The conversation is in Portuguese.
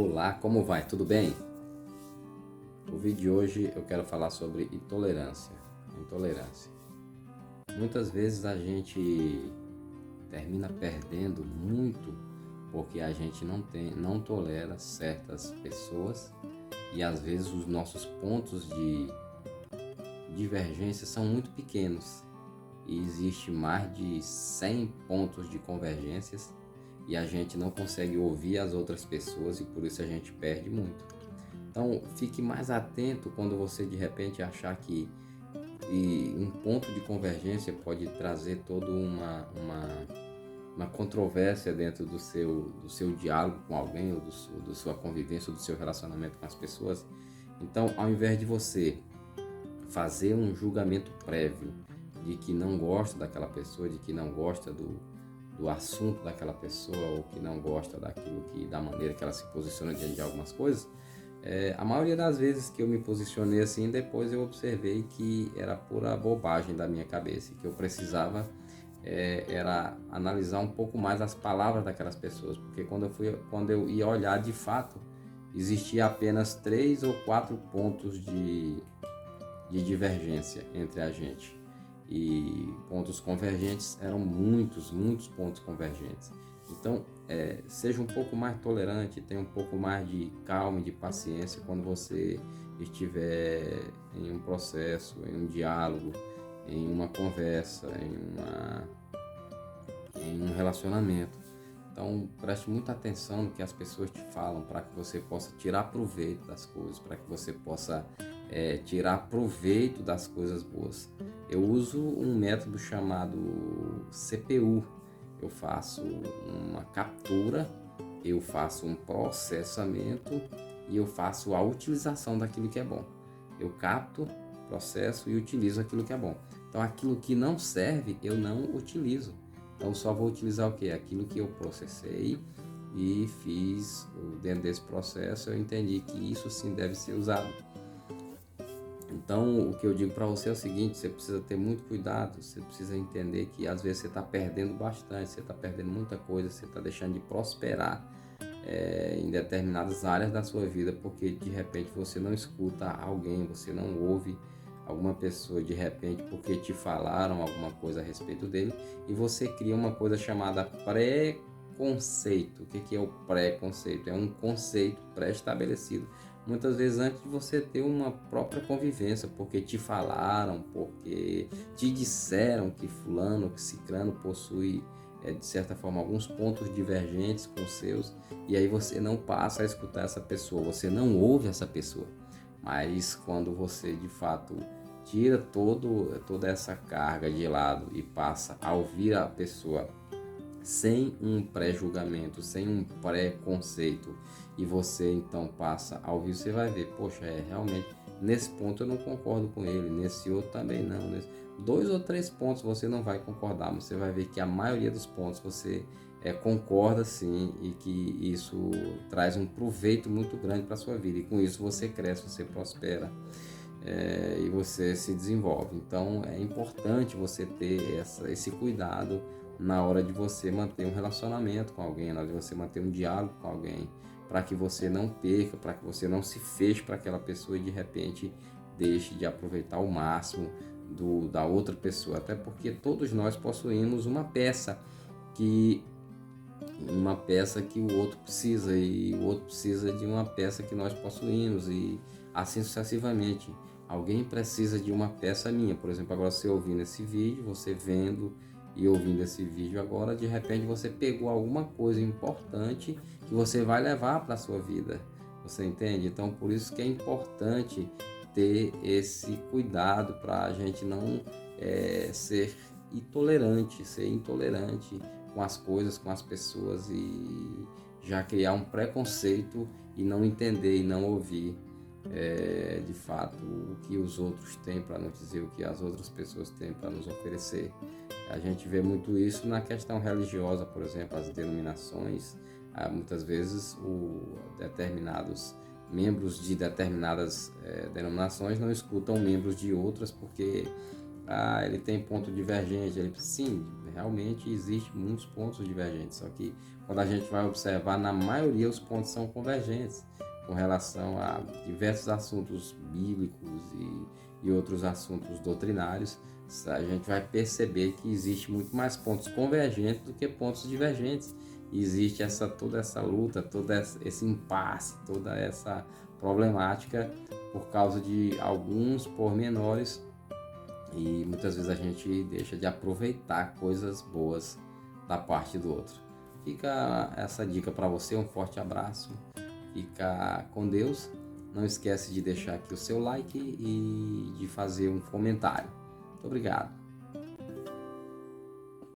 Olá, como vai? Tudo bem? O vídeo de hoje eu quero falar sobre intolerância. Intolerância. Muitas vezes a gente termina perdendo muito porque a gente não tolera certas pessoas e às vezes os nossos pontos de divergência são muito pequenos e existe mais de 100 pontos de convergências e a gente não consegue ouvir as outras pessoas e por isso a gente perde muito. Então fique mais atento quando você de repente achar que um ponto de convergência pode trazer toda uma controvérsia dentro do seu diálogo com alguém ou da sua convivência ou do seu relacionamento com as pessoas. Então, ao invés de você fazer um julgamento prévio de que não gosta daquela pessoa, de que não gosta do assunto daquela pessoa ou que não gosta da maneira que ela se posiciona diante de algumas coisas, a maioria das vezes que eu me posicionei assim, depois eu observei que era pura bobagem da minha cabeça, que eu precisava era analisar um pouco mais as palavras daquelas pessoas, porque quando eu ia olhar de fato, existia apenas 3 ou 4 pontos de divergência entre a gente. E pontos convergentes eram muitos pontos convergentes. Então, seja um pouco mais tolerante, tenha um pouco mais de calma e de paciência quando você estiver em um processo, em um diálogo, em uma conversa, em um relacionamento. Então, preste muita atenção no que as pessoas te falam para que você possa tirar proveito das coisas, para que você possa tirar proveito das coisas boas. Eu uso um método chamado CPU. Eu faço uma captura, eu faço um processamento e eu faço a utilização daquilo que é bom. Eu capto, processo e utilizo aquilo que é bom. Então, aquilo que não serve, eu não utilizo. Então, só vou utilizar o quê? Aquilo que eu processei e fiz dentro desse processo, eu entendi que isso sim deve ser usado. Então, o que eu digo para você é o seguinte: você precisa ter muito cuidado, você precisa entender que às vezes você está perdendo bastante, você está perdendo muita coisa, você está deixando de prosperar em determinadas áreas da sua vida, porque de repente você não escuta alguém, você não ouve alguma pessoa de repente porque te falaram alguma coisa a respeito dele e você cria uma coisa chamada preconceito. O que é o preconceito? É um conceito pré-estabelecido, muitas vezes antes de você ter uma própria convivência, porque te falaram, porque te disseram que fulano, que ciclano possui de certa forma alguns pontos divergentes com os seus, e aí você não passa a escutar essa pessoa, você não ouve essa pessoa. Mas quando você de fato tira toda essa carga de lado e passa a ouvir a pessoa sem um pré-julgamento, sem um pré-conceito, e você então passa a ouvir, você vai ver, poxa, realmente nesse ponto eu não concordo com ele, nesse outro também não, 2 ou 3 pontos você não vai concordar, mas você vai ver que a maioria dos pontos você concorda sim, e que isso traz um proveito muito grande para a sua vida, e com isso você cresce, você prospera e você se desenvolve. Então é importante você ter esse cuidado na hora de você manter um relacionamento com alguém, na hora de você manter um diálogo com alguém, para que você não perca, para que você não se feche para aquela pessoa e de repente deixe de aproveitar o máximo da outra pessoa. Até porque todos nós possuímos uma peça que o outro precisa, e o outro precisa de uma peça que nós possuímos, e assim sucessivamente. Alguém precisa de uma peça minha. Por exemplo, agora você ouvindo esse vídeo, você vendo e ouvindo esse vídeo agora, de repente você pegou alguma coisa importante que você vai levar para a sua vida. Você entende? Então, por isso que é importante ter esse cuidado para a gente não ser intolerante com as coisas, com as pessoas, e já criar um preconceito e não entender e não ouvir de fato o que os outros têm para nos dizer, o que as outras pessoas têm para nos oferecer. A gente vê muito isso na questão religiosa, por exemplo, as denominações. Muitas vezes determinados membros de determinadas denominações não escutam membros de outras porque ele tem ponto divergente. Sim, realmente existem muitos pontos divergentes, só que quando a gente vai observar, na maioria os pontos são convergentes com relação a diversos assuntos bíblicos e outros assuntos doutrinários. A gente vai perceber que existe muito mais pontos convergentes do que pontos divergentes. E existe toda essa luta, todo esse impasse, toda essa problemática por causa de alguns pormenores, e muitas vezes a gente deixa de aproveitar coisas boas da parte do outro. Fica essa dica para você, um forte abraço, fica com Deus. Não esquece de deixar aqui o seu like e de fazer um comentário. Muito obrigado.